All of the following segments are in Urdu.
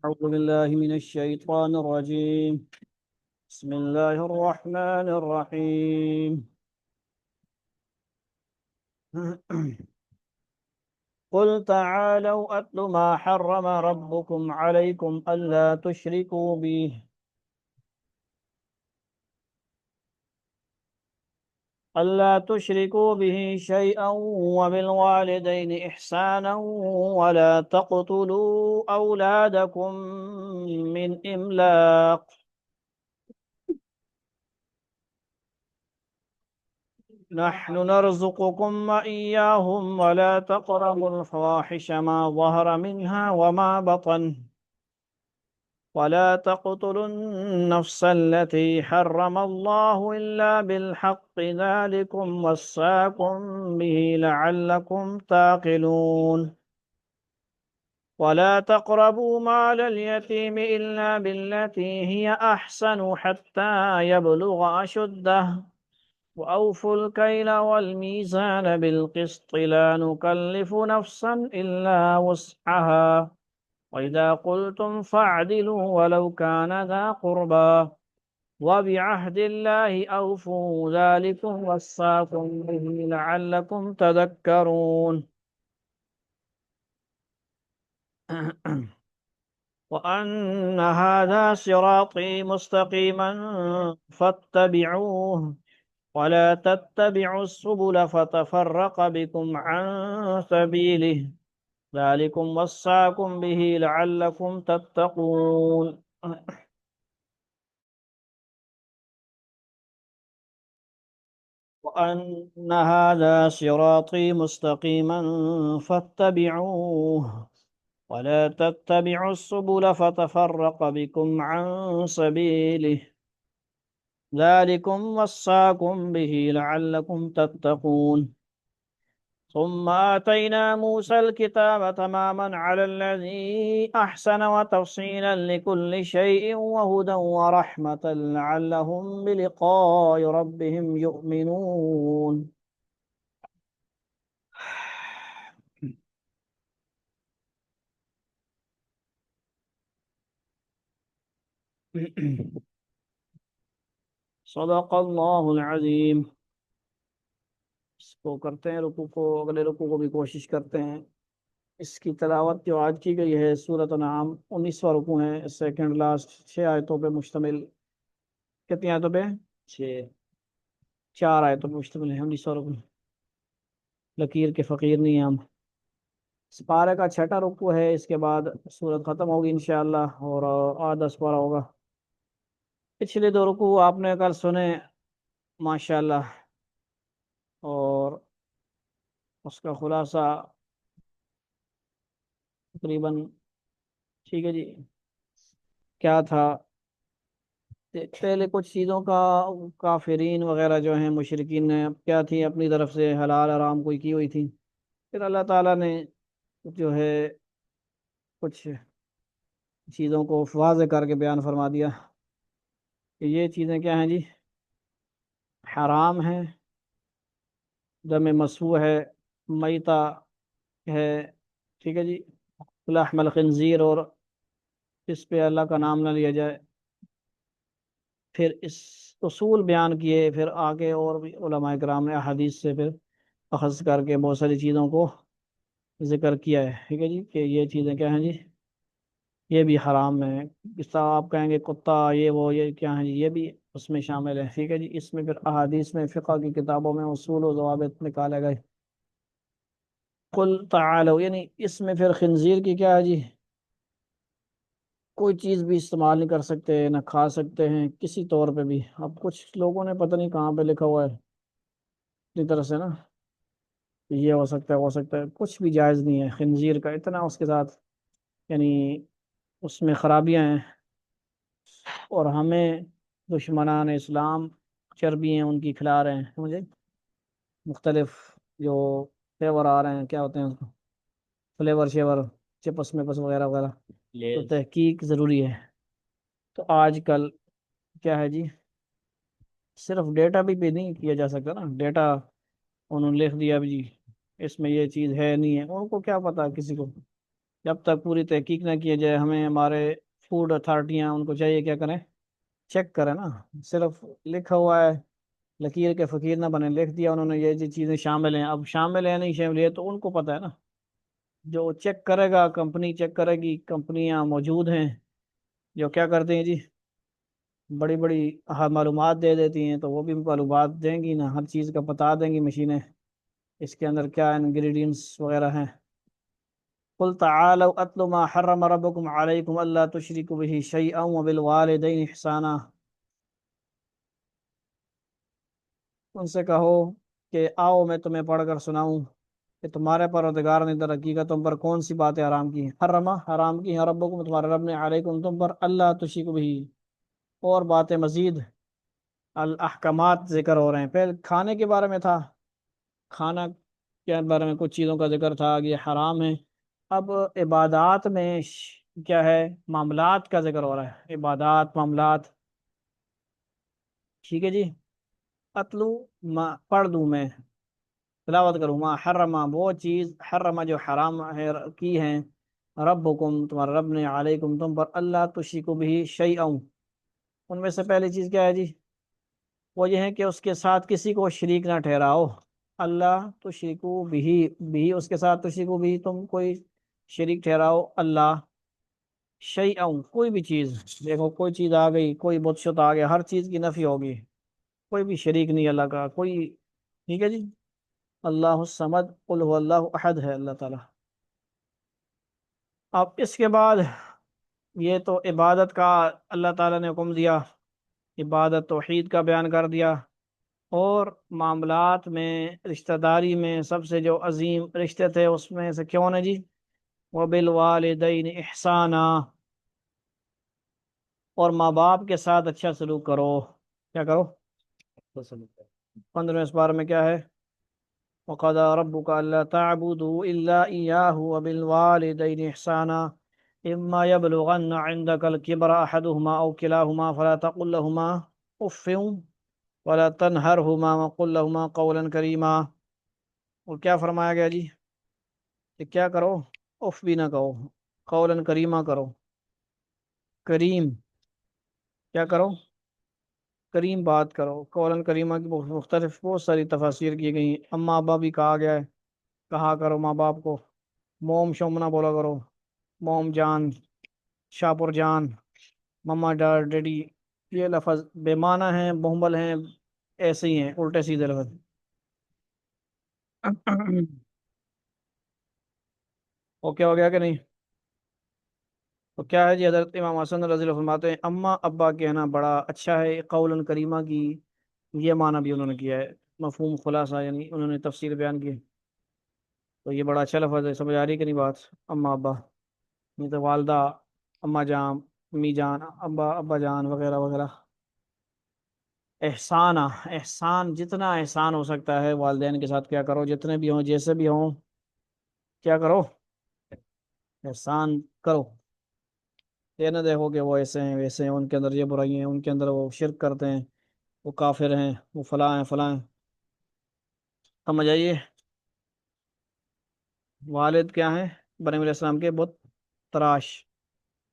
أعوذ بالله من الشيطان الرجيم. بسم الله الرحمن الرحيم. قل تعالوا أتل ما حرم ربكم عليكم ألا تشركوا به شيئا وبالوالدين إحسانا ولا تقتلوا أولادكم من إملاق. نحن نرزقكم وإياهم ولا تقربوا الفواحش ما ظهر منها وما بطن ولا تقتلوا النفس التي حرم الله إلا بالحق ذلكم وصاكم به لعلكم تعقلون. ولا تقربوا مال اليتيم إلا بالتي هي أحسن حتى يبلغ أشده وأوفوا الكيل والميزان بالقسط لا نكلف نفسا إلا وسعها وإذا قلتم فاعدلوا ولو كان ذا قربى وبعهد الله أوفوا ذلكم وصاكم به لعلكم تذكرون. وأن هذا صراطي مستقيما فاتبعوه ولا تتبعوا السبل فتفرق بكم عن سبيله ذلكم وصاكم به لعلكم تتقون. وأن هذا صراطي مستقيما فاتبعوه ولا تتبعوا السبل فتفرق بكم عن سبيله ذلكم وصاكم به لعلكم تتقون. ثم آتينا موسى الكتاب تماما على الذي أحسن وتفصيلا لكل شيء وهدى ورحمة لعلهم بلقاء ربهم يؤمنون. صدق اللہ العظیم. اس کو کرتے ہیں رکوع کو، اگلے رکوع کو بھی کوشش کرتے ہیں. اس کی تلاوت جو آج کی گئی ہے سورۃ انعام 19واں رکوع ہے، سیکنڈ لاسٹ 6 آیتوں پہ مشتمل. کتنی آیتوں پہ؟ 4 آیتوں پہ مشتمل ہے 19واں رکوع. لکیر کے فقیر نہیں ہیں ہم. اس پارے کا 6واں رکوع ہے، اس کے بعد سورت ختم ہوگی انشاءاللہ اور 8-10 پارہ ہوگا. پچھلے 2 رکوع آپ نے کل سنے ماشاءاللہ، اور اس کا خلاصہ تقریباً ٹھیک ہے جی. کیا تھا؟ پہلے کچھ چیزوں کا کافرین وغیرہ جو ہیں مشرکین نے کیا تھی اپنی طرف سے حلال حرام کوئی کی ہوئی تھی. پھر اللہ تعالیٰ نے جو ہے کچھ چیزوں کو واضح کر کے بیان فرما دیا کہ یہ چیزیں کیا ہیں جی، حرام ہیں. دم مسفوح ہے، میتہ ہے، ٹھیک ہے جی، لحم الخنزیر، اور اس پہ اللہ کا نام نہ لیا جائے. پھر اس اصول بیان کیے، پھر آگے اور بھی علماء کرام نے احادیث سے پھر اخذ کر کے بہت ساری چیزوں کو ذکر کیا ہے. ٹھیک ہے جی، کہ یہ چیزیں کیا ہیں جی، یہ بھی حرام ہے. اس طرح آپ کہیں گے کتا یہ وہ یہ کیا ہیں جی، یہ بھی اس میں شامل ہے. ٹھیک ہے جی، اس میں پھر احادیث میں فقہ کی کتابوں میں اصول و ضوابط نکالے گئے. قل تعالوا یعنی اس میں پھر خنزیر کی کیا ہے جی، کوئی چیز بھی استعمال نہیں کر سکتے، نہ کھا سکتے ہیں کسی طور پہ بھی. اب کچھ لوگوں نے پتہ نہیں کہاں پہ لکھا ہوا ہے اپنی طرف سے نا، یہ ہو سکتا ہے ہو سکتا ہے، کچھ بھی جائز نہیں ہے. خنزیر کا اتنا اس کے ساتھ یعنی اس میں خرابیاں ہیں، اور ہمیں دشمنان اسلام چربی ہیں ان کی کھلا رہے ہیں. مجھے مختلف جو فلیور آ رہے ہیں، کیا ہوتے ہیں اس کو، فلیور شیور، چپس مپس وغیرہ وغیرہ. تو تحقیق ضروری ہے. تو آج کل کیا ہے جی، صرف ڈیٹا بھی نہیں کیا جا سکتا نا. ڈیٹا انہوں نے لکھ دیا بھی جی اس میں یہ چیز ہے نہیں ہے، ان کو کیا پتا کسی کو. جب تک پوری تحقیق نہ کی جائے ہمیں ہمارے فوڈ اتھارٹیاں ان کو چاہیے کیا کریں، چیک کریں نا۔ صرف لکھا ہوا ہے، لکیر کے فقیر نہ بنے، لکھ دیا انہوں نے یہ جی چیزیں شامل ہیں، اب شامل ہیں نہیں شامل ہے تو ان کو پتہ ہے نا۔ جو چیک کرے گا کمپنی چیک کرے گی، کمپنیاں موجود ہیں جو کیا کرتے ہیں جی، بڑی بڑی معلومات دے دیتی ہیں، تو وہ بھی معلومات دیں گی نا، ہر چیز کا بتا دیں گی مشینیں اس کے اندر کیا انگریڈینٹس وغیرہ ہیں۔ قل تعالوا اتل ما حرم ربكم عليكم الا تشركوا به شيئا وبالوالدين احسانا، ان سے کہو کہ آؤ میں تمہیں پڑھ کر سناؤں کہ تمہارے پروردگار نے در حقیقت تم پر کون سی باتیں حرام کی ہیں، حرمہ حرام کی ہیں، ربکم تمہارے رب نے، علیکم تم پر، اللہ تشرکوا بھی، اور باتیں مزید الاحکامات ذکر ہو رہے ہیں۔ پہلے کھانے کے بارے میں تھا، کھانا کے بارے میں کچھ چیزوں کا ذکر تھا کہ یہ حرام ہے۔ اب عبادات میں کیا ہے، معاملات کا ذکر ہو رہا ہے، عبادات معاملات، ٹھیک ہے جی۔ اتلو ما پڑھ دوں میں، تلاوت کروں، ما حرما وہ چیز، حرما جو حرام ہے کی ہیں، ربکم تمہارا رب نے، علیکم تم پر، اللہ تشرکوا بھی شیئا، ان میں سے پہلی چیز کیا ہے جی، وہ یہ ہے کہ اس کے ساتھ کسی کو شریک نہ ٹھہراؤ، اللہ تشرکوا بھی اس کے ساتھ، تشرکوا بھی تم کوئی شریک ٹھہراؤ، اللہ شیئا کوئی بھی چیز، دیکھو کوئی چیز آ گئی، کوئی بت شت آ گیا، ہر چیز کی نفی ہوگی، کوئی بھی شریک نہیں اللہ کا کوئی، ٹھیک ہے جی۔ اللہ الصمد قل هو اللہ احد ہے اللہ تعالیٰ۔ اب اس کے بعد یہ تو عبادت کا اللہ تعالیٰ نے حکم دیا، عبادت توحید کا بیان کر دیا، اور معاملات میں، رشتہ داری میں سب سے جو عظیم رشتے تھے اس میں سے کون ہے جی، وبالوالدین احسانا، اور ماں باپ کے ساتھ اچھا سلوک کرو، کیا کرو، 15ویں اس بارے میں کیا ہے، وقضى ربك ألا تعبدوا إلا إياه وبالوالدين إحسانا إما يبلغن عندك الكبر أحدهما أو كلاهما فلا تقل لهما أف ولا تنهرهما وقل لهما قولا كريما، اور کیا فرمایا گیا جی کہ کیا کرو، اف بھی نہ کہو، قولا کریما کرو، کریم کیا کرو، کریم بات کرو، قولا کریما کی مختلف بہت ساری تفاسیر کی گئی ہیں، اما ابا بھی کہا گیا ہے، کہا کرو ماں باپ کو، موم شومنا بولا کرو، موم جان، شاپور جان، مما ڈیڈی، یہ لفظ بے معنی ہیں، مہمل ہیں، ایسے ہی ہیں، الٹے سیدھے لفظ۔ اوکے ہو گیا کہ نہیں؟ تو کیا ہے جی، حضرت امام حسن رضی اللہ عنہ فرماتے ہیں اما ابا کہنا بڑا اچھا ہے، قول کریمہ کی یہ معنی بھی انہوں نے کیا ہے، مفہوم خلاصہ یعنی انہوں نے تفسیر بیان کی، تو یہ بڑا اچھا لفظ ہے، سمجھ آ رہی کہ نہیں بات، اما ابا، نہیں تو والدہ، اما جان، امی جان، ابا ابا جان وغیرہ وغیرہ۔ احسان، احسان جتنا احسان ہو سکتا ہے والدین کے ساتھ کیا کرو، جتنے بھی ہوں جیسے بھی ہوں کیا کرو، احسان کرو، یہ نہ دیکھو کہ وہ ایسے ہیں ویسے ہیں، ان کے اندر یہ برائی ہیں، ان کے اندر وہ شرک کرتے ہیں، وہ کافر ہیں، وہ فلاں ہیں فلاں ہیں، سمجھ آئیے۔ والد کیا ہیں، ابراہیم علیہ السلام کے بت تراش،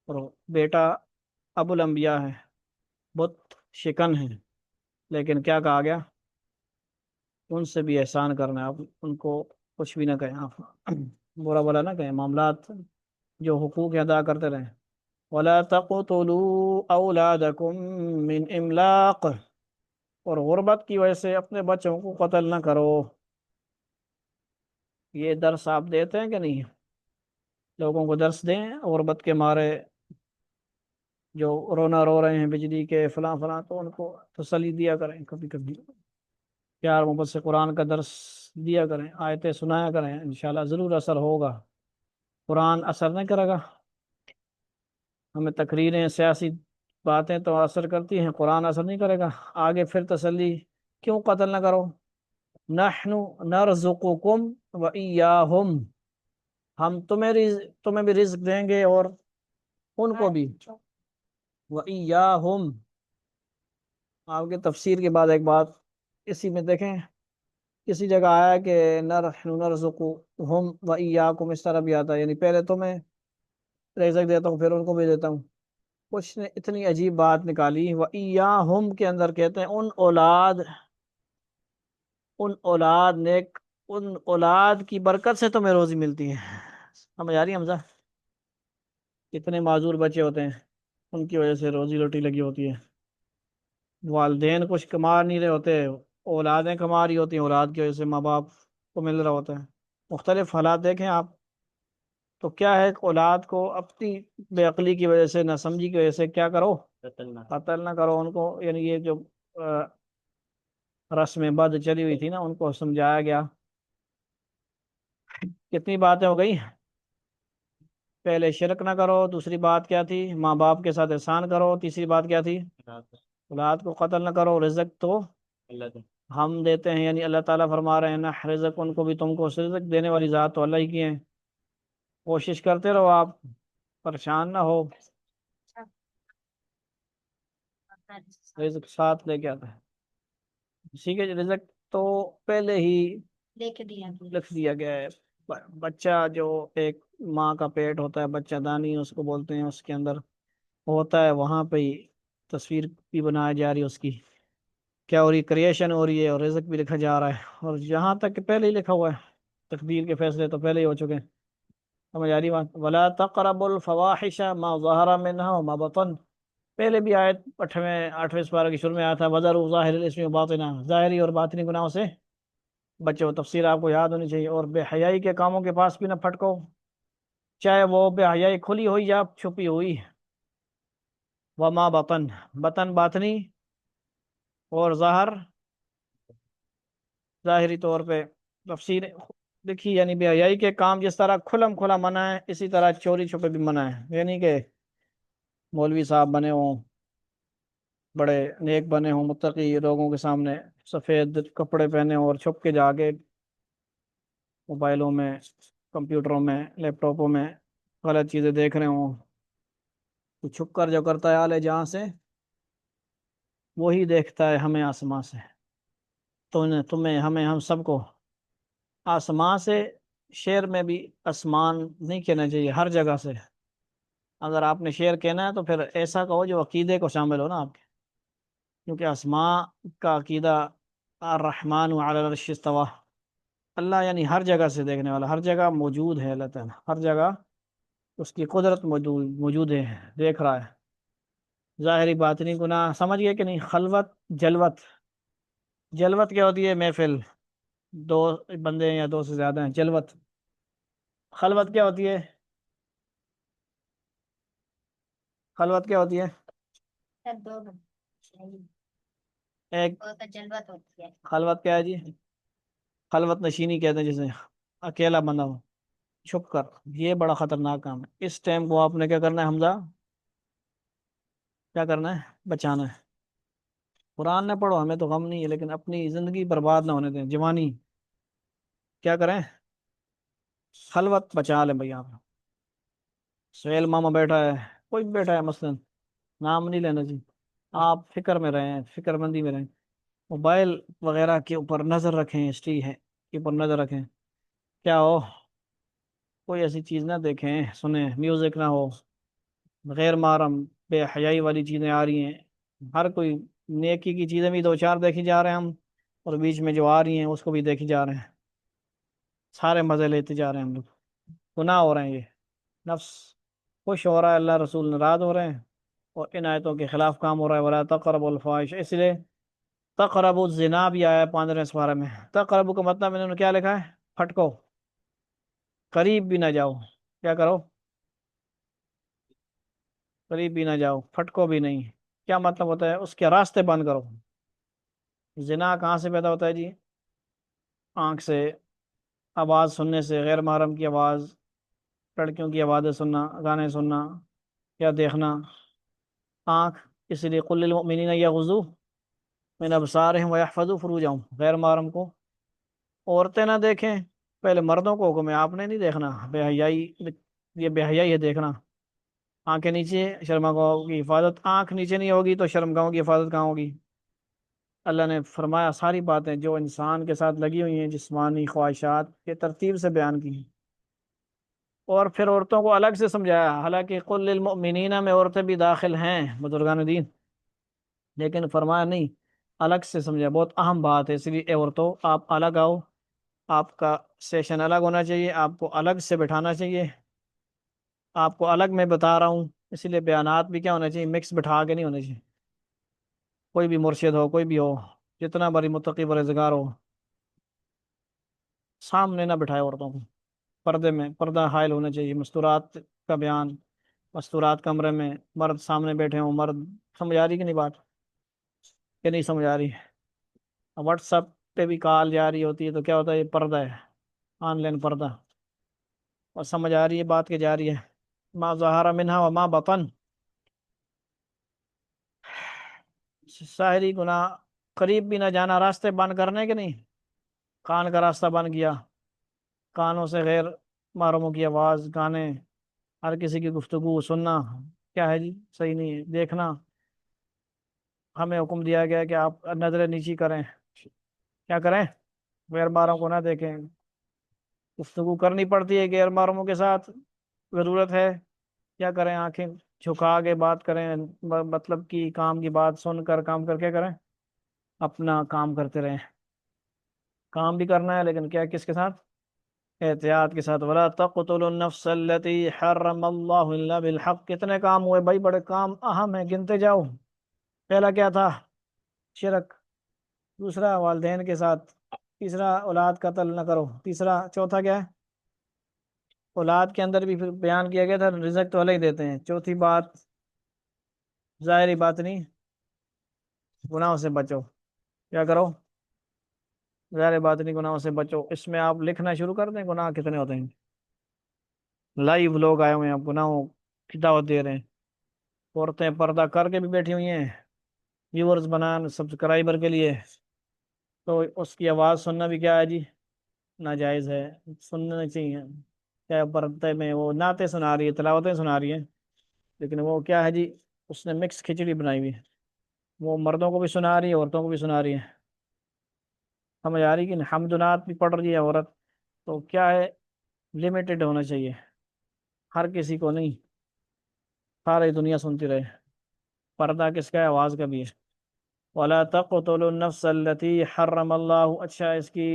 اور بیٹا ابو الانبیاء ہے، بت شکن ہیں، لیکن کیا کہا گیا، ان سے بھی احسان کرنا ہے، آپ ان کو کچھ بھی نہ کہیں، آپ برا بلا نہ کہیں، معاملات جو حقوق ادا کرتے رہیں۔ ولا تقتلوا اولادکم من املاق، اور غربت کی وجہ سے اپنے بچوں کو قتل نہ کرو، یہ درس آپ دیتے ہیں کہ نہیں، لوگوں کو درس دیں، غربت کے مارے جو رونا رو رہے ہیں بجلی کے فلاں فلاں، تو ان کو تسلی دیا کریں، کبھی کبھی پیار محبت سے قرآن کا درس دیا کریں، آیتیں سنایا کریں، انشاءاللہ ضرور اثر ہوگا۔ قرآن اثر نہیں کرے گا، ہمیں تقریریں سیاسی باتیں تو اثر کرتی ہیں، قرآن اثر نہیں کرے گا، آگے پھر تسلی، کیوں قتل نہ کرو، نحن نرزقکم وإیاہم، ہم تمہیں بھی رزق دیں گے اور ان کو بھی، وإیاہم، آپ کے تفسیر کے بعد ایک بات اسی میں دیکھیں، کسی جگہ آیا کہ نحن نرزقہم وإیاکم، اس طرح بھی آتا ہے، یعنی پہلے تمہیں رزق دیتا ہوں پھر ان کو بھی دیتا ہوں۔ کچھ نے اتنی عجیب بات نکالی، وَإِيَّاهُمْ کے اندر کہتے ہیں ان اولاد نیک، ان اولاد کی برکت سے تمہیں روزی ملتی ہے۔ سمجھ آ رہی ہے حمزہ؟ کتنے معذور بچے ہوتے ہیں، ان کی وجہ سے روزی روٹی لگی ہوتی ہے۔ والدین کچھ کما نہیں رہے ہوتے، اولادیں کما رہی ہوتی ہیں، اولاد کی وجہ سے ماں باپ کو مل رہا ہوتا ہے۔ مختلف حالات دیکھیں آپ، تو کیا ہے، اولاد کو اپنی بے عقلی کی وجہ سے، نہ سمجھی کی وجہ سے کیا کرو، قتل نہ کرو ان کو۔ یعنی یہ جو رسم بد چلی ہوئی تھی نا، ان کو سمجھایا گیا۔ کتنی باتیں ہو گئی، پہلے شرک نہ کرو، دوسری بات کیا تھی، ماں باپ کے ساتھ احسان کرو، تیسری بات کیا تھی، اولاد کو قتل نہ کرو، رزق تو ہم دیتے ہیں، یعنی اللہ تعالیٰ فرما رہے ہیں نا، رزق ان کو بھی تم کو، رزق دینے والی ذات تو اللہ ہی کی ہے۔ کوشش کرتے رہو آپ، پریشان نہ ہو، رزق ساتھ لے کے آتا ہے۔ ٹھیک ہے، رزق تو پہلے ہی لکھ دیا گیا ہے۔ بچہ جو ایک ماں کا پیٹ ہوتا ہے، بچہ دانی اس کو بولتے ہیں، اس کے اندر ہوتا ہے، وہاں پہ ہی تصویر بھی بنائی جا رہی ہے اس کی، کیا ہو رہی، کریشن ہو رہی ہے، اور رزق بھی لکھا جا رہا ہے، اور جہاں تک کہ پہلے ہی لکھا ہوا ہے، تقدیر کے فیصلے تو پہلے ہی ہو چکے ہیں۔ سمجھ آ رہی بات؟ وَلَا تَقْرَبُوا الْفَوَاحِشَ مَا ظَهَرَ مِنْهَا وَمَا بَطَنَ، پہلے بھی آیت 8ویں سپارہ کی شروع میں آیا تھا، وَذَرُوا ظَاهِرَ الْإِثْمِ وَبَاطِنَهُ، ظاہری اور باطنی گناہوں سے بچو، تفسیر آپ کو یاد ہونی چاہیے۔ اور بے حیائی کے کاموں کے پاس بھی نہ پھٹکو، چاہے وہ بے حیائی کھلی ہوئی یا چھپی ہوئی۔ وما بطن، بطن باطنی، اور ظاہر ظاہری طور پہ۔ تفسیر دیکھی، یعنی بے حیائی کے کام جس طرح کھلم کھلا منع ہے، اسی طرح چوری چھپے بھی منع ہے۔ یعنی کہ مولوی صاحب بنے ہوں، بڑے نیک بنے ہوں، متقی، لوگوں کے سامنے سفید کپڑے پہنے ہوں، اور چھپ کے جا کے موبائلوں میں، کمپیوٹروں میں، لیپ ٹاپوں میں غلط چیزیں دیکھ رہے ہوں، تو چھپ کر جو کرتا ہے آلے جہاں سے، وہی دیکھتا ہے ہمیں آسمان سے، تو تمہیں، ہمیں، ہم سب کو آسمان سے۔ شعر میں بھی آسمان نہیں کہنا چاہیے، ہر جگہ سے۔ اگر آپ نے شعر کہنا ہے تو پھر ایسا کہو جو عقیدے کو شامل ہو نا آپ کے، کیونکہ آسمان کا عقیدہ الرحمن علی العرش استوى، اللہ یعنی ہر جگہ سے دیکھنے والا، ہر جگہ موجود ہے اللہ تعالیٰ، ہر جگہ اس کی قدرت موجود ہے، دیکھ رہا ہے۔ ظاہری باطنی گناہ سمجھ گئے کہ نہیں؟ خلوت، جلوت، جلوت کیا ہوتی ہے؟ محفل، دو بندے ہیں یا دو سے زیادہ ہیں، جلوت۔ خلوت کیا ہوتی ہے؟ خلوت کیا ہوتی ہے؟ ایک خلوت کیا ہے جی؟ خلوت نشینی کہتے ہیں جسے، اکیلا بندہ ہو، چھپ کر، یہ بڑا خطرناک کام ہے۔ اس ٹائم کو آپ نے کیا کرنا ہے حمزہ؟ کیا کرنا ہے؟ بچانا ہے۔ قرآن نہ پڑھو، ہمیں تو غم نہیں ہے، لیکن اپنی زندگی برباد نہ ہونے دیں، جوانی کیا کریں؟ خلوت بچا لیں بھائی آپ۔ سہیل ماما بیٹھا ہے، کوئی بھی بیٹھا ہے مثلا، نام نہیں لینا جی، آپ فکر میں رہیں، فکر مندی میں رہیں، موبائل وغیرہ کے اوپر نظر رکھیں، ہسٹری ہے کے اوپر نظر رکھیں، کیا ہو، کوئی ایسی چیز نہ دیکھیں سنیں، میوزک نہ ہو، غیر محرم بے حیائی والی چیزیں آ رہی ہیں، ہر کوئی نیکی کی چیزیں بھی دو چار دیکھی جا رہے ہیں ہم، اور بیچ میں جو آ رہی ہیں اس کو بھی دیکھی جا رہے ہیں، سارے مزے لیتے جا رہے ہیں ہم لوگ، گناہ ہو رہے ہیں، یہ نفس خوش ہو رہا ہے، اللہ رسول ناراض ہو رہے ہیں، اور ان آیتوں کے خلاف کام ہو رہا ہے۔ ولا تقربوا الفواحش، اس لیے تقربوا الزنا بھی آیا ہے 15ویں سپارہ میں۔ تقربوا کا مطلب انہوں نے کیا لکھا ہے؟ پھٹکو، قریب بھی نہ جاؤ، کیا کرو؟ قریب بھی نہ جاؤ، پھٹکو بھی نہیں۔ کیا مطلب ہوتا ہے؟ اس کے راستے بند کرو۔ زنا کہاں سے پیدا ہوتا ہے جی؟ آنکھ سے، آواز سننے سے، غیر محرم کی آواز، لڑکیوں کی آوازیں سننا، گانے سننا یا دیکھنا، آنکھ، اس لیے قل للمؤمنین یغضوا من ابصارہم ویحفظوا فروجہم، غیر محرم کو عورتیں نہ دیکھیں، پہلے مردوں کو حکم ہے، آپ نے نہیں دیکھنا، بے حیائی، یہ بے حیائی ہے دیکھنا۔ آنکھیں نیچے، شرما گاہوں کی حفاظت، آنکھ نیچے نہیں ہوگی تو شرم گاہوں کی حفاظت کہاں ہوگی؟ اللہ نے فرمایا ساری باتیں جو انسان کے ساتھ لگی ہوئی ہیں، جسمانی خواہشات کے ترتیب سے بیان کی ہیں۔ اور پھر عورتوں کو الگ سے سمجھایا، حالانکہ قل للمؤمنین میں عورتیں بھی داخل ہیں بزرگان دین، لیکن فرمایا نہیں، الگ سے سمجھایا، بہت اہم بات ہے، اس لیے اے عورتوں آپ الگ آؤ، آپ کا سیشن الگ ہونا چاہیے، آپ کو الگ سے بٹھانا چاہیے، آپ کو الگ میں بتا رہا ہوں، اسی لیے بیانات بھی کیا ہونا چاہیے، مکس بٹھا کے نہیں ہونے چاہیے، کوئی بھی مرشد ہو، کوئی بھی ہو، جتنا بڑی متقی پرہیزگار ہو، سامنے نہ بٹھائے عورتوں کو، پردے میں، پردہ حائل ہونا چاہیے، مستورات کا بیان، مستورات کمرے میں، مرد سامنے بیٹھے ہوں، مرد، سمجھ آ رہی کہ نہیں بات، کہ نہیں سمجھ آ رہی؟ واٹس ایپ پہ بھی کال جاری ہوتی ہے تو کیا ہوتا ہے، یہ پردہ ہے، آن لائن پردہ، اور سمجھ آ رہی ہے بات کے جا رہی ہے، ما ظہر منہا و ما بطن، ظاہری گناہ، قریب بھی نہ جانا، راستے بند کرنے کے نہیں، کان کا راستہ بند کیا، کانوں سے غیر محرموں کی آواز، گانے، ہر کسی کی گفتگو سننا، کیا ہے جی، صحیح نہیں ہے، دیکھنا، ہمیں حکم دیا گیا ہے کہ آپ نظریں نیچی کریں، کیا کریں، غیر محرم کو نہ دیکھیں، گفتگو کرنی پڑتی ہے غیر محرموں کے ساتھ، ضرورت ہے، کیا کریں، آنکھیں جھکا کے بات کریں، مطلب کہ کام کی بات سن کر کام کر کے کریں، اپنا کام کرتے رہیں، کام بھی کرنا ہے لیکن کیا، کس کے ساتھ، احتیاط کے ساتھ، ولا تقتلوا النفس التي حرم اللہ الا بالحق، کتنے کام ہوئے بھائی، بڑے کام اہم ہیں، گنتے جاؤ، پہلا کیا تھا، شرک، دوسرا والدین کے ساتھ، تیسرا اولاد قتل نہ کرو، تیسرا، چوتھا کیا ہے، اولاد کے اندر بھی پھر بیان کیا گیا تھا رزق تو الگ ہی دیتے ہیں، چوتھی بات ظاہری بات نہیں، گناہوں سے بچو، کیا کرو، ظاہر بات نہیں، گناہوں سے بچو، اس میں آپ لکھنا شروع کر دیں گناہ کتنے ہوتے ہیں، لائیو لوگ آئے ہوئے ہیں، آپ گناہوں کی دعوت دے رہے ہیں، عورتیں پردہ کر کے بھی بیٹھی ہوئی ہیں، ویورز بنان سبسکرائبر کے لیے، تو اس کی آواز سننا بھی کیا ہے جی، ناجائز ہے، سننا چاہیے، کیا پردے میں وہ نعتیں سنا رہی ہے، تلاوتیں سنا رہی ہیں، لیکن وہ کیا ہے جی، اس نے مکس کھچڑی بنائی ہوئی ہے، وہ مردوں کو بھی سنا رہی ہے، عورتوں کو بھی سنا رہی ہے، سمجھ آ رہی کہ نہیں؟ حمد و نعت بھی پڑھ رہی ہے عورت، تو کیا ہے، لمیٹڈ ہونا چاہیے، ہر کسی کو نہیں، ساری دنیا سنتی رہے، پردہ کس کا ہے، آواز کا بھی ہے، وَلَا تَقْتُلُوا النَّفْسَ الَّتِي حَرَّمَ اللَّهُ، اچھا اس کی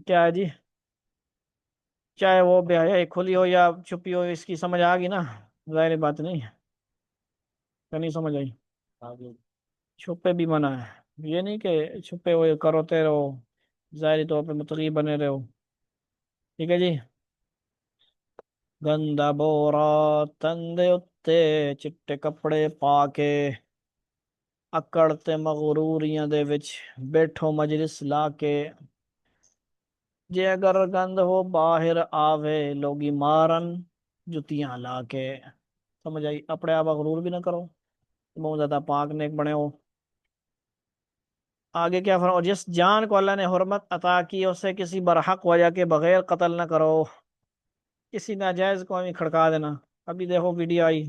کیا ہے جی، چاہے وہ بے حیائی کھلی ہو یا چھپی ہو، اس کی سمجھ آ گئی نا، ظاہر بات نہیں ہے، کہ نہیں سمجھ آئی، چھپے بھی منع ہے، یہ نہیں کہ چھپے ہوئے کروتے رہو، ظاہری طور پہ متقی بنے رہو، ٹھیک ہے جی، گندا بورا تندے اتے چٹے کپڑے پا کے، اکڑ تے مغروریاں دے وچ بیٹھو مجلس لا کے، جے اگر گند ہو باہر آوے لوگی مارن جتیاں لا کے، سمجھ آئی، اپنے آپ غرور بھی نہ کرو، بہت زیادہ پاک نیک بنے ہو، آگے کیا فرمایا، اور جس جان کو اللہ نے حرمت عطا کی اسے کسی برحق وجہ کے بغیر قتل نہ کرو، کسی ناجائز کو ہمیں کھڑکا دینا، ابھی دیکھو ویڈیو آئی،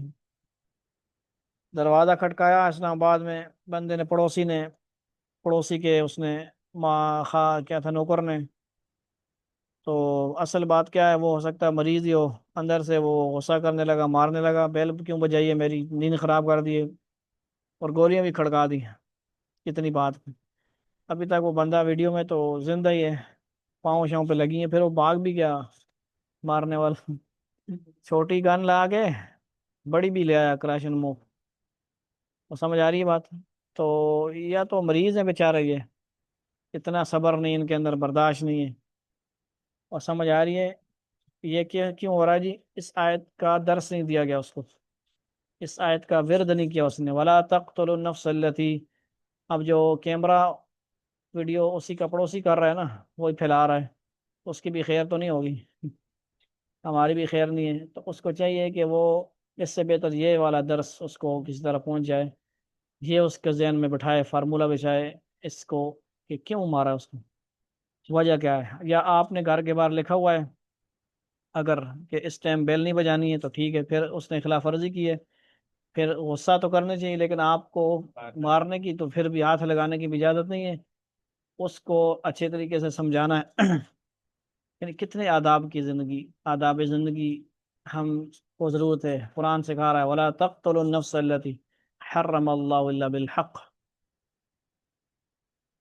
دروازہ کھٹکایا اسلام آباد میں، بندے نے، پڑوسی کے، اس نے ماں خواہ کیا تھا، نوکر نے، تو اصل بات کیا ہے، وہ ہو سکتا ہے مریض ہی ہو، اندر سے وہ غصہ کرنے لگا، مارنے لگا، بیل کیوں بجائی ہے میری، نیند خراب کر دی ہے، اور گولیاں بھی کھڑکا دی، کتنی بات، ابھی تک وہ بندہ ویڈیو میں تو زندہ ہی ہے، پاؤں شاؤں پہ لگی ہیں، پھر وہ بھاگ بھی گیا مارنے والا، چھوٹی گن لا کے بڑی بھی لے آیا کراشن مو، وہ سمجھ آ رہی ہے بات، تو یا تو مریض ہے بیچارہ، یہ اتنا صبر نہیں ان کے اندر، برداشت نہیں ہے، اور سمجھ آ رہی ہے یہ کیوں ہو رہا ہے جی، اس آیت کا درس نہیں دیا گیا اس کو، اس آیت کا ورد نہیں کیا اس نے، ولا تقتلوا النفس التي، اب جو کیمرہ ویڈیو اسی کا پڑوسی کر رہا ہے نا، وہی پھیلا رہا ہے، اس کی بھی خیر تو نہیں ہوگی، ہماری بھی خیر نہیں ہے، تو اس کو چاہیے کہ وہ، اس سے بہتر یہ والا درس اس کو کسی طرح پہنچ جائے، یہ اس کے ذہن میں بٹھائے، فارمولہ بچھائے اس کو، کہ کیوں مارا اس کو، وجہ کیا ہے، یا آپ نے گھر کے باہر لکھا ہوا ہے اگر کہ اس ٹائم بیل نہیں بجانی ہے تو ٹھیک ہے، پھر اس نے خلاف ورزی کی ہے، پھر غصہ تو کرنا چاہیے، لیکن آپ کو مارنے کی تو پھر بھی ہاتھ لگانے کی بھی اجازت نہیں ہے، اس کو اچھے طریقے سے سمجھانا ہے، یعنی کتنے آداب کی زندگی، آداب زندگی ہم کو ضرورت ہے، قرآن سکھا رہا ہے ولا تقتلوا النفس التي حرم اللہ الا بالحق،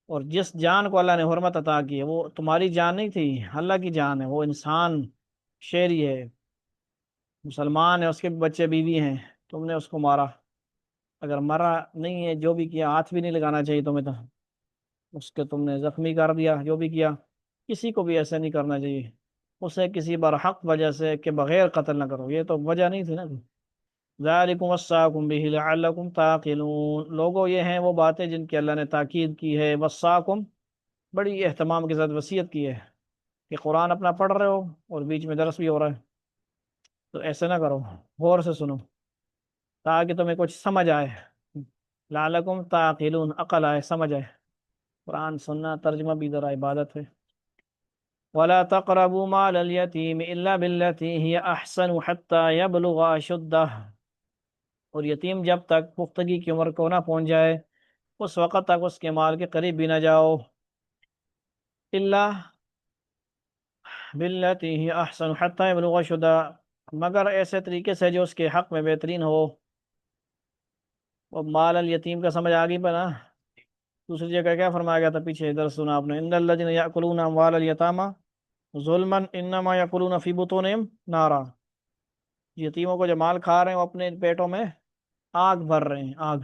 اور جس جان کو اللہ نے حرمت عطا کی ہے وہ تمہاری جان نہیں تھی، اللہ کی جان ہے، وہ انسان شہری ہے، مسلمان ہے، اس کے بچے بیوی ہیں، تم نے اس کو مارا، اگر مرا نہیں ہے جو بھی کیا، ہاتھ بھی نہیں لگانا چاہیے تمہیں، تو اس کے تم نے زخمی کر دیا، جو بھی کیا، کسی کو بھی ایسا نہیں کرنا چاہیے، اسے کسی برحق وجہ سے کے بغیر قتل نہ کرو، یہ تو وجہ نہیں تھی نا۔ ذالکم وصاکم بہ لعلکم تعقلون، لوگوں یہ ہیں وہ باتیں جن کی اللہ نے تاکید کی ہے، وصاکم بڑی اہتمام کے ساتھ وصیت کی ہے کہ قرآن اپنا پڑھ رہے ہو اور بیچ میں درس بھی ہو رہا ہے تو ایسے نہ کرو، غور سے سنو تاکہ تمہیں کچھ سمجھ آئے، لعلکم تعقلون، عقل آئے، سمجھ آئے، قرآن سننا ترجمہ بھی ذرا عبادت ہے۔ ولا تقربوا مال اليتيم الا بالتي هي احسن حتى يبلغ اشده، اور یتیم جب تک پختگی کی عمر کو نہ پہنچ جائے اس وقت تک اس کے مال کے قریب بھی نہ جاؤ، الا بالتي هي احسن حتى يبلغ اشده، مگر ایسے طریقے سے جو اس کے حق میں بہترین ہو۔ وہ مال الیتیم کا سمجھ آ گئی پہ نا؟ دوسری جگہ کیا فرمایا گیا تھا پیچھے ادھر سنا آپ نے، ان الذين ياكلون اموال اليتامى ظلما انما ياكلون في بطونهم نارا، یتیموں کو جو مال کھا رہے ہیں وہ اپنے پیٹوں میں آگ بھر رہے ہیں، آگ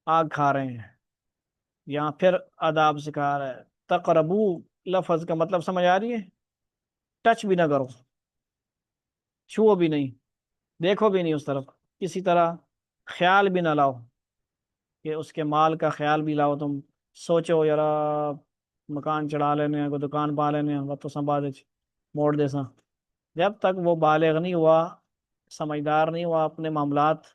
آگ کھا رہے ہیں۔ یہاں پھر آداب سکھا رہا ہے، تقربو لفظ کا مطلب سمجھ آ رہی ہے؟ ٹچ بھی نہ کرو، چھو بھی نہیں، دیکھو بھی نہیں اس طرف، کسی طرح خیال بھی نہ لاؤ کہ اس کے مال کا خیال بھی لاؤ، تم سوچو یار مکان چڑھا لینے ہیں، کوئی دکان پا لینے ہیں، تو سنبھال موڑ دے سا، جب تک وہ بالغ نہیں ہوا، سمجھدار نہیں ہوا، اپنے معاملات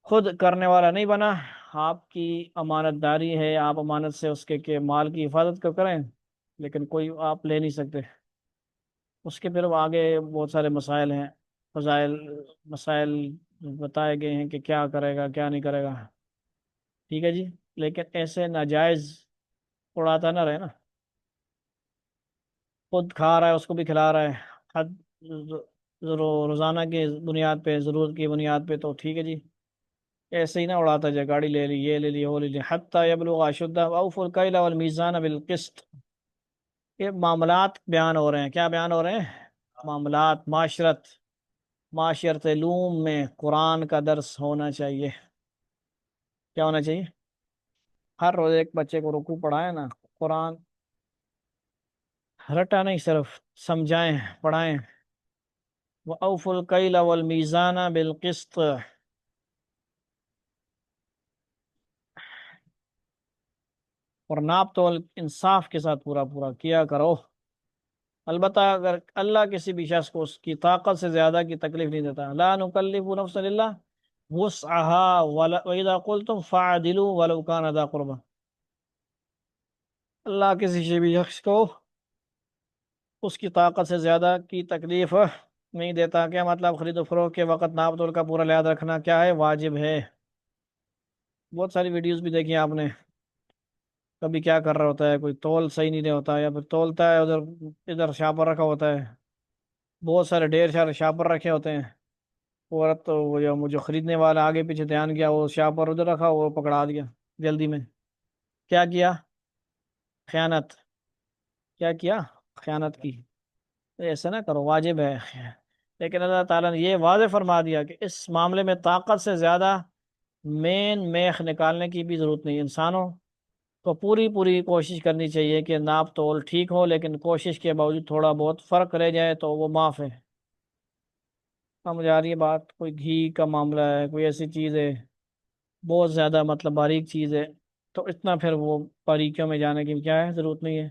خود کرنے والا نہیں بنا، آپ کی امانت داری ہے، آپ امانت سے اس کے مال کی حفاظت کو کریں، لیکن کوئی آپ لے نہیں سکتے، اس کے پھر وہ آگے بہت سارے مسائل ہیں، فضائل مسائل بتائے گئے ہیں کہ کیا کرے گا کیا نہیں کرے گا، ٹھیک ہے جی، لیکن ایسے ناجائز اڑاتا نہ رہے نا، خود کھا رہا ہے اس کو بھی کھلا رہا ہے، حد روزانہ کی بنیاد پہ، ضرورت کی بنیاد پہ تو ٹھیک ہے جی، ایسے ہی نہ اڑاتا جائے، گاڑی لے لی، یہ لے لی، وہ لے لی، حتی یبلغ اشدہ واوفوا الکیل والمیزان بالقسط، یہ معاملات بیان ہو رہے ہیں، کیا بیان ہو رہے ہیں؟ معاملات، معاشرت علوم میں قرآن کا درس ہونا چاہیے، کیا ہونا چاہیے؟ ہر روز ایک بچے کو رکوع پڑھائیں نا، قرآن رٹا نہیں، صرف سمجھائیں، پڑھائیں، وَأَوْفُوا الْكَيْلَ وَالْمِيزَانَ بِالْقِسْطِ، اور ناپ تول انصاف کے ساتھ پورا پورا کیا کرو، البتہ اگر اللہ کسی بھی شخص کو اس کی طاقت سے زیادہ کی تکلیف نہیں دیتا، لا نکلف نفسا الا وسعها وَإِذَا قُلْتُمْ فَعَدِلُوا وَلَوْ كَانَ ذَا قُرْبَىٰ، اللہ کسی سے بھی شخص کو اس کی طاقت سے زیادہ کی تکلیف نہیں دیتا، کیا مطلب؟ خرید و فروخت کے وقت ناپ تول کا پورا لحاظ رکھنا کیا ہے؟ واجب ہے، بہت ساری ویڈیوز بھی دیکھی آپ نے، کبھی کیا کر رہا ہوتا ہے کوئی، تول صحیح نہیں ہوتا، یا پھر تولتا ہے ادھر ادھر شاپر رکھا ہوتا ہے، بہت سارے ڈھیر سارے شاپر رکھے ہوتے ہیں، عورت تو وہ جو خریدنے والا آگے پیچھے دھیان کیا، وہ شاپر ادھر رکھا، وہ پکڑا دیا جلدی میں، کیا کیا؟ خیانت، کیا کیا؟ خیانت کی، ایسا نہ کرو، واجب ہے، لیکن اللہ تعالیٰ نے یہ واضح فرما دیا کہ اس معاملے میں طاقت سے زیادہ مین میخ نکالنے کی بھی ضرورت نہیں، انسانوں کو پوری پوری کوشش کرنی چاہیے کہ ناپ تول ٹھیک ہو، لیکن کوشش کے باوجود تھوڑا بہت فرق رہ جائے تو وہ معاف ہے، سمجھ آ رہی ہے بات؟ کوئی گھی کا معاملہ ہے، کوئی ایسی چیز ہے بہت زیادہ مطلب باریک چیز ہے، تو اتنا پھر وہ باریکیوں میں جانے کی کیا ہے، ضرورت نہیں ہے،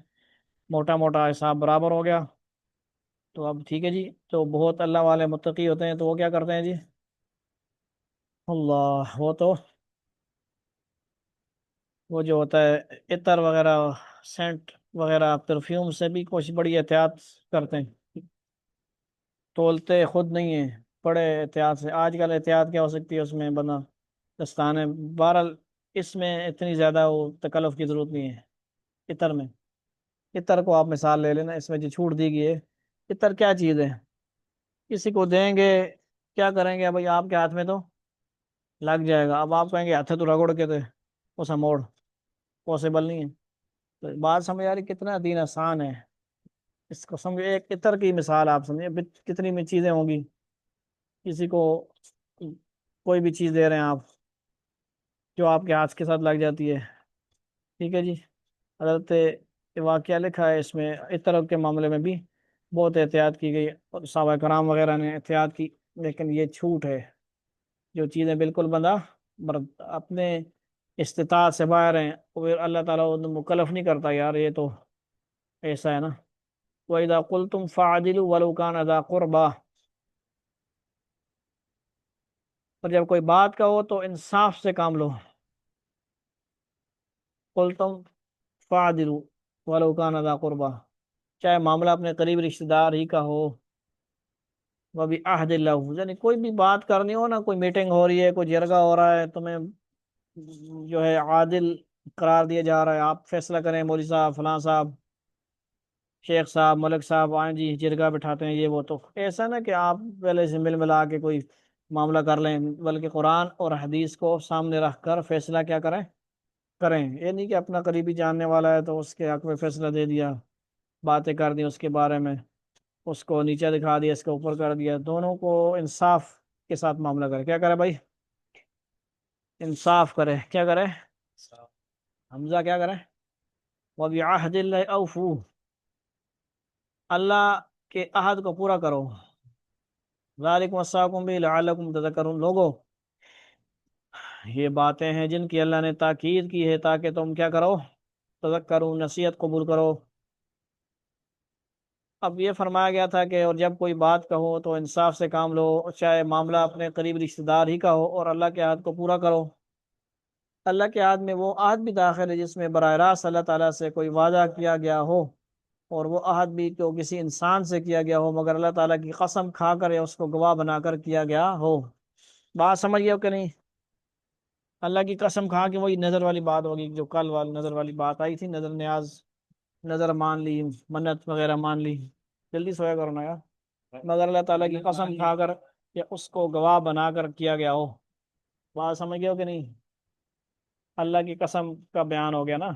موٹا موٹا حساب برابر ہو گیا تو اب ٹھیک ہے جی، تو بہت اللہ والے متقی ہوتے ہیں تو وہ کیا کرتے ہیں جی، اللہ، وہ جو ہوتا ہے عطر وغیرہ، سینٹ وغیرہ، پرفیوم سے بھی کچھ بڑی احتیاط کرتے ہیں، تولتے خود نہیں ہیں، بڑے احتیاط سے، آج کل احتیاط کیا ہو سکتی ہے اس میں بنا دستانے، بہرحال اس میں اتنی زیادہ وہ تکلف کی ضرورت نہیں ہے، عطر میں، عطر کو آپ مثال لے لینا، اس میں جو چھوٹ دی گئی ہے، عطر کیا چیز ہے؟ کسی کو دیں گے، کیا کریں گے بھائی، آپ کے ہاتھ میں تو لگ جائے گا، اب آپ کہیں گے ہاتھ تو رگڑ کے تھے اسا موڑ، پاسبل نہیں ہے۔ تو بات سمجھ آ رہی کتنا دین آسان ہے، اس کو سمجھو ایک عطر کی مثال آپ سمجھے، کتنی بھی چیزیں ہوں گی، کسی کو کوئی بھی چیز دے رہے ہیں آپ جو آپ کے ہاتھ کے ساتھ لگ جاتی ہے، ٹھیک ہے جی۔ حضرت یہ واقعہ لکھا ہے اس میں، عطر کے معاملے میں بھی بہت احتیاط کی گئی اور صحابہ کرام وغیرہ نے احتیاط کی، لیکن یہ چھوٹ ہے، جو چیزیں بالکل بندہ اپنے استطاعت سے باہر ہیں، وہ اللہ تعالیٰ انہیں مکلف نہیں کرتا یار، یہ تو ایسا ہے نا۔ وَإِذَا قُلْتُمْ فَعَدِلُوا وَلَوْ كَانَ ذَا قُرْبَىٰ، اور جب کوئی بات کہو تو انصاف سے کام لو۔ قُلْتُمْ فَعَدِلُوا وَلَوْ كَانَ ذَا قُرْبَىٰ، چاہے معاملہ اپنے قریب رشتہ دار ہی کا ہو، وَبِعَهْدِ اللَّهِ، یعنی کوئی بھی بات کرنی ہو نا، کوئی میٹنگ ہو رہی ہے، کوئی جرگہ ہو رہا ہے، تمہیں جو ہے عادل قرار دیا جا رہا ہے، آپ فیصلہ کریں، مولوی صاحب، فلاں صاحب، شیخ صاحب، ملک صاحب آئیں جی جرگہ بٹھاتے ہیں، یہ وہ، تو ایسا نا کہ آپ پہلے سے مل ملا کے کوئی معاملہ کر لیں، بلکہ قرآن اور حدیث کو سامنے رکھ کر فیصلہ کیا کریں، یہ نہیں کہ اپنا قریبی جاننے والا ہے تو اس کے حق میں فیصلہ دے دیا، باتیں کر دی اس کے بارے میں، اس کو نیچے دکھا دیا، اس کو اوپر کر دیا، دونوں کو انصاف کے ساتھ معاملہ کرے، کیا کرے بھائی، انصاف کرے، کیا کرے، حمزہ کیا کرے، وَبِعَهْدِ اللَّهِ أَوْفُوا، اللہ کے عہد کو پورا کرو، ذَلِكُمْ وَصَّاكُمْ بِهِ لَعَلَّكُمْ تَذَكَّرُونَ، لوگو یہ باتیں ہیں جن کی اللہ نے تاکید کی ہے تاکہ تم کیا کرو، تذکروا، نصیحت قبول کرو۔ اب یہ فرمایا گیا تھا کہ اور جب کوئی بات کہو تو انصاف سے کام لو، چاہے معاملہ اپنے قریب رشتہ دار ہی کا ہو، اور اللہ کے عہد کو پورا کرو۔ اللہ کے عہد میں وہ عہد بھی داخل ہے جس میں براہ راست اللہ تعالیٰ سے کوئی وعدہ کیا گیا ہو، اور وہ عہد بھی تو کسی انسان سے کیا گیا ہو مگر اللہ تعالیٰ کی قسم کھا کر یا اس کو گواہ بنا کر کیا گیا ہو۔ بات سمجھ گئے ہو کہ نہیں؟ اللہ کی قسم کھا کے وہی نظر والی بات ہوگی، جو کل والی نظر والی بات آئی تھی، نظر نیاز، نظر مان لی، منت وغیرہ مان لی، جلدی سویا کرو نا یار، مگر اللہ تعالیٰ کی قسم کھا کر یا اس کو گواہ بنا کر کیا گیا ہو۔ بات سمجھ گئے ہو کہ نہیں؟ اللہ کی قسم کا بیان ہو گیا نا،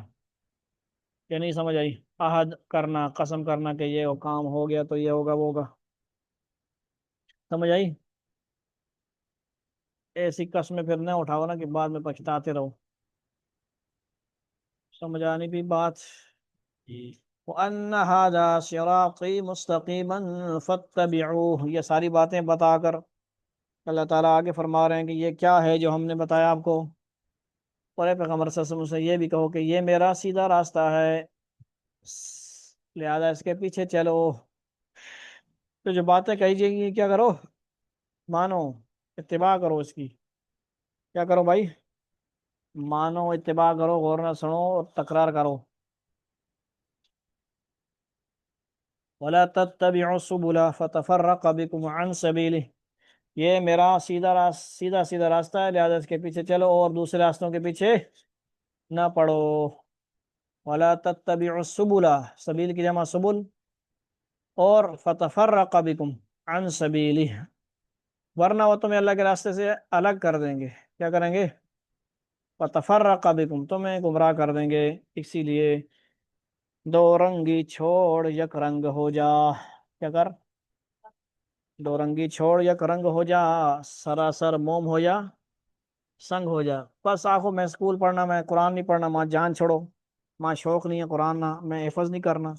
کہ نہیں سمجھ آئی؟ عہد کرنا، قسم کرنا کہ یہ کام ہو گیا تو یہ ہوگا وہ ہوگا، سمجھ آئی؟ ایسی قسمیں پھر نہ اٹھاؤ نا کہ بعد میں پچھتاتے رہو، سمجھ آنی بھی بات۔ وَأَنَّ هَذَا صِرَاطِي مُسْتَقِيمًا فَاتَّبِعُوهُ، یہ ساری باتیں بتا کر اللہ تعالیٰ آگے فرما رہے ہیں کہ یہ کیا ہے جو ہم نے بتایا آپ کو، اور اے پیغمبر صلی اللہ علیہ وسلم سے یہ بھی کہو کہ یہ میرا سیدھا راستہ ہے، لہذا اس کے پیچھے چلو، تو جو باتیں کہی جائیں گی کیا کرو، مانو، اتباع کرو اس کی، کیا کرو بھائی، مانو، اتباع کرو، غور نہ سنو اور تکرار کرو۔ وَلَا تَتَّبِعُوا السُّبُلَ فَتَفَرَّقَ بِكُمْ عَنْ سَبِيلِهِ، یہ میرا سیدھا راستہ ہے، لہذا اس کے پیچھے چلو اور دوسرے راستوں کے پیچھے نہ پڑو۔ وَلَا تَتَّبِعُوا السُّبُلَ، سبیل کی جمع سبل، اور فَتَفَرَّقَ بِكُمْ عَنْ سَبِيلِهِ، ورنہ وہ تمہیں اللہ کے راستے سے الگ کر دیں گے، کیا کریں گے، فَتَفَرَّقَ بِكُمْ، تمہیں گمراہ کر دیں گے، اسی لیے دو رنگی چھوڑ یک رنگ ہو جا، کیا کر، دو رنگی چھوڑ یک رنگ ہو جا، سراسر موم ہو جا سنگ ہو جا، بس آخو میں اسکول پڑھنا، میں قرآن نہیں پڑھنا، ماں جان چھوڑو، ماں شوق نہیں ہے قرآن نہ، میں حفظ نہیں کرنا،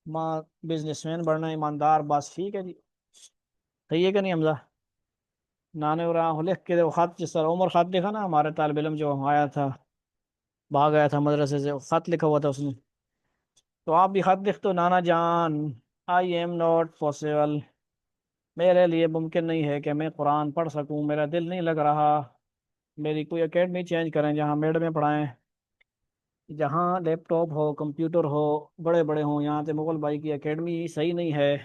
ماں بزنس مین بڑھنا، ایماندار، بس ٹھیک ہے جی، صحیح ہے کہ نہیں حمزہ؟ نانے اور لکھ کے وہ خط، جس طرح عمر خط لکھا نا ہمارے طالب علم جو آیا تھا، بھاگ آیا تھا مدرسے سے، خط لکھا ہوا تھا اس نے، تو آپ بھی خط لکھ دو، نانا جان آئی ایم ناٹ پاسبل، میرے لیے ممکن نہیں ہے کہ میں قرآن پڑھ سکوں، میرا دل نہیں لگ رہا، میری کوئی اکیڈمی چینج کریں جہاں میڈمیں پڑھائیں، جہاں لیپ ٹاپ ہو، کمپیوٹر ہو، بڑے بڑے ہوں، یہاں سے مغل بھائی کی اکیڈمی صحیح نہیں ہے،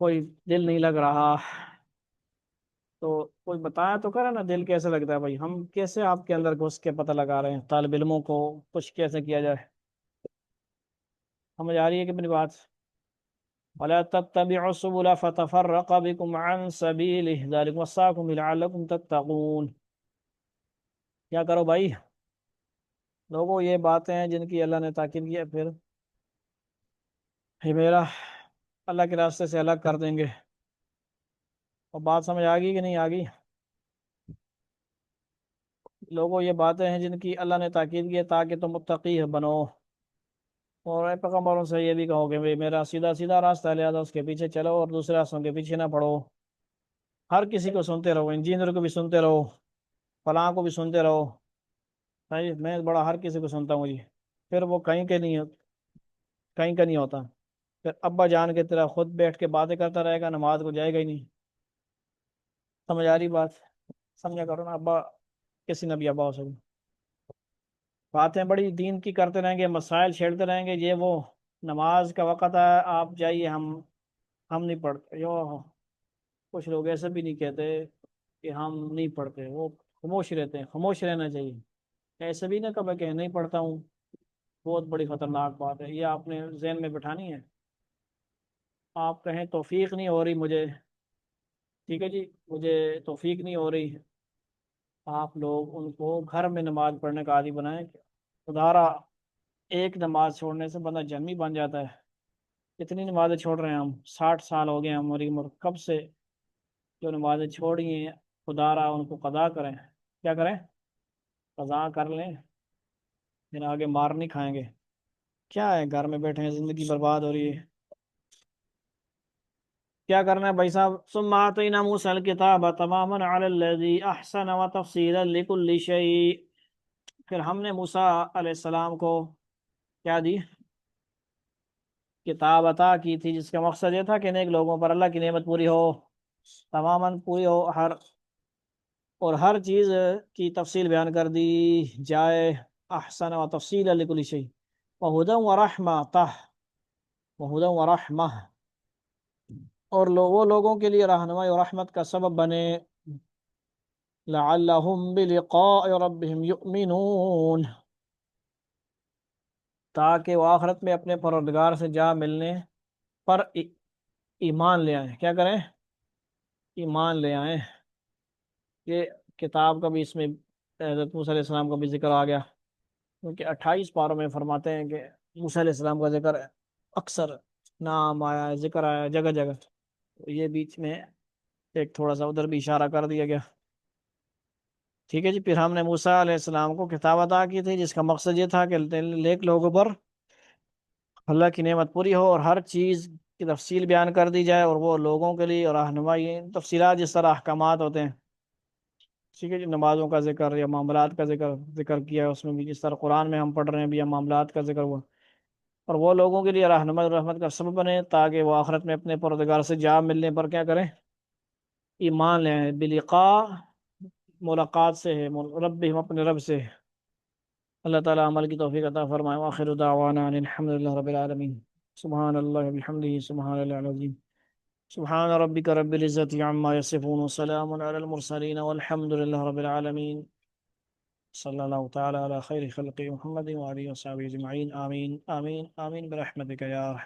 کوئی دل نہیں لگ رہا، تو کوئی بتایا تو کرا نا، دل کیسے لگتا ہے بھائی، ہم کیسے آپ کے اندر گھس کے پتہ لگا رہے ہیں طالب علموں کو کچھ کیسے کیا جائے، سمجھ آ رہی ہے کہ میری بات؟ ولا تتبعوا السبل فتفرق بكم عن سبيله ذلك وصاكم لعلكم تتقون۔ کیا کرو بھائی، لوگوں یہ باتیں ہیں جن کی اللہ نے تاکید کی ہے، پھر میرا اللہ کے راستے سے الگ کر دیں گے۔ اور بات سمجھ آ گئی کہ نہیں آ گئی؟ لوگوں یہ باتیں ہیں جن کی اللہ نے تاکید کی ہے تاکہ تم متقی بنو، اور اے پیغمبروں سے یہ بھی کہو کہ بھئی میرا سیدھا سیدھا راستہ ہے، لہٰذا اس کے پیچھے چلو اور دوسرے راستوں کے پیچھے نہ پڑو۔ ہر کسی کو سنتے رہو، انجینئر کو بھی سنتے رہو، فلاں کو بھی سنتے رہو۔ بھائی میں بڑا ہر کسی کو سنتا ہوں جی، پھر وہ کہیں کا نہیں ہوتا۔ پھر ابا جان کے طرح خود بیٹھ کے باتیں کرتا رہے گا، نماز کو جائے گا ہی نہیں۔ سمجھ آ رہی بات؟ سمجھا کرو نا، ابا کسی نے بھی ابا ہو سکے، باتیں بڑی دین کی کرتے رہیں گے، مسائل چھیڑتے رہیں گے، یہ وہ نماز کا وقت ہے آپ جائیے، ہم نہیں پڑھتے۔ کچھ لوگ ایسے بھی نہیں کہتے کہ ہم نہیں پڑھتے، وہ خاموش رہتے ہیں، خاموش رہنا چاہیے۔ ایسے بھی نہ کبھی کہ نہیں پڑھتا ہوں، بہت بڑی خطرناک بات ہے، یہ آپ نے ذہن میں بٹھانی ہے۔ آپ کہیں توفیق نہیں ہو رہی مجھے، ٹھیک ہے جی، مجھے توفیق نہیں ہو رہی، آپ لوگ ان کو گھر میں نماز پڑھنے کا عادی بنائیں۔ خدارا ایک نماز چھوڑنے سے بندہ جہنمی بن جاتا ہے۔ کتنی نمازیں چھوڑ رہے ہیں ہم، 60 سال ہو گئے ہیں ہماری عمر، کب سے جو نمازیں چھوڑی ہیں، خدا را ان کو قضا کریں۔ کیا کریں؟ قضا کر لیں، پھر آگے مار نہیں کھائیں گے۔ کیا ہے، گھر میں بیٹھے ہیں، زندگی برباد ہو رہی ہے۔ کیا کرنا ہے بھائی صاحب؟ ثم آتینا موسیٰ الکتاب تماما علی الذی احسن وتفصیلا لکل شیء، پھر ہم نے موسیٰ علیہ السلام کو کیا دی؟ کتاب عطا کی تھی، جس کا مقصد یہ تھا کہ نیک لوگوں پر اللہ کی نعمت پوری ہو، تماما پوری ہو، اور ہر چیز کی تفصیل بیان کر دی جائے۔ احسن و تفصیل لکل شیء وہدی ورحمہ، اور وہ لوگوں کے لیے رہنمائی اور رحمت کا سبب بنے، لعلہم بلقاء ربہم یؤمنون، تاکہ وہ آخرت میں اپنے پروردگار سے جا ملنے پر ایمان لے آئیں۔ کیا کریں؟ ایمان لے آئیں۔ یہ کتاب کا بھی اس میں حضرت موسیٰ علیہ السلام کا بھی ذکر آ گیا، کیونکہ 28 پاروں میں فرماتے ہیں کہ موسیٰ علیہ السلام کا ذکر اکثر نام آیا ہے، ذکر آیا ہے جگہ جگہ، تو یہ بیچ میں ایک تھوڑا سا ادھر بھی اشارہ کر دیا گیا۔ ٹھیک ہے جی، پھر ہم نے موسیٰ علیہ السلام کو کتاب عطا کی تھی، جس کا مقصد یہ تھا کہ نیک لوگوں پر اللہ کی نعمت پوری ہو اور ہر چیز کی تفصیل بیان کر دی جائے، اور وہ لوگوں کے لیے اور رہنمائی، تفصیلات جس طرح احکامات ہوتے ہیں، ٹھیک ہے جی، نمازوں کا ذکر یا معاملات کا ذکر کیا ہے، اس میں بھی جس طرح قرآن میں ہم پڑھ رہے ہیں بھی، یا معاملات کا ذکر ہوا، اور وہ لوگوں کے لیے رہنمائی اور رحمت کا سبب بنے، تاکہ وہ آخرت میں اپنے پروردگار سے جا ملنے پر کیا کریں؟ ایمان لیں۔ بلقاء ملاقات سے ہے، رب ہم اپنے رب سے۔ اللہ تعالیٰ عمل کی توفیق عطا فرمائے۔ وآخر دعوانا ان الحمد للہ رب العالمین۔ سبحان اللہ بحمدہ، سبحان اللہ العظیم، سبحان ربک رب العزت عما یصفون، وسلام علی المرسلین، والحمد للہ رب العالمین۔ صلی اللہ تعالیٰ علی خیر خلق محمد وآلہ وصحبہ اجمعین، آمین آمین آمین برحمتک یا رحمن۔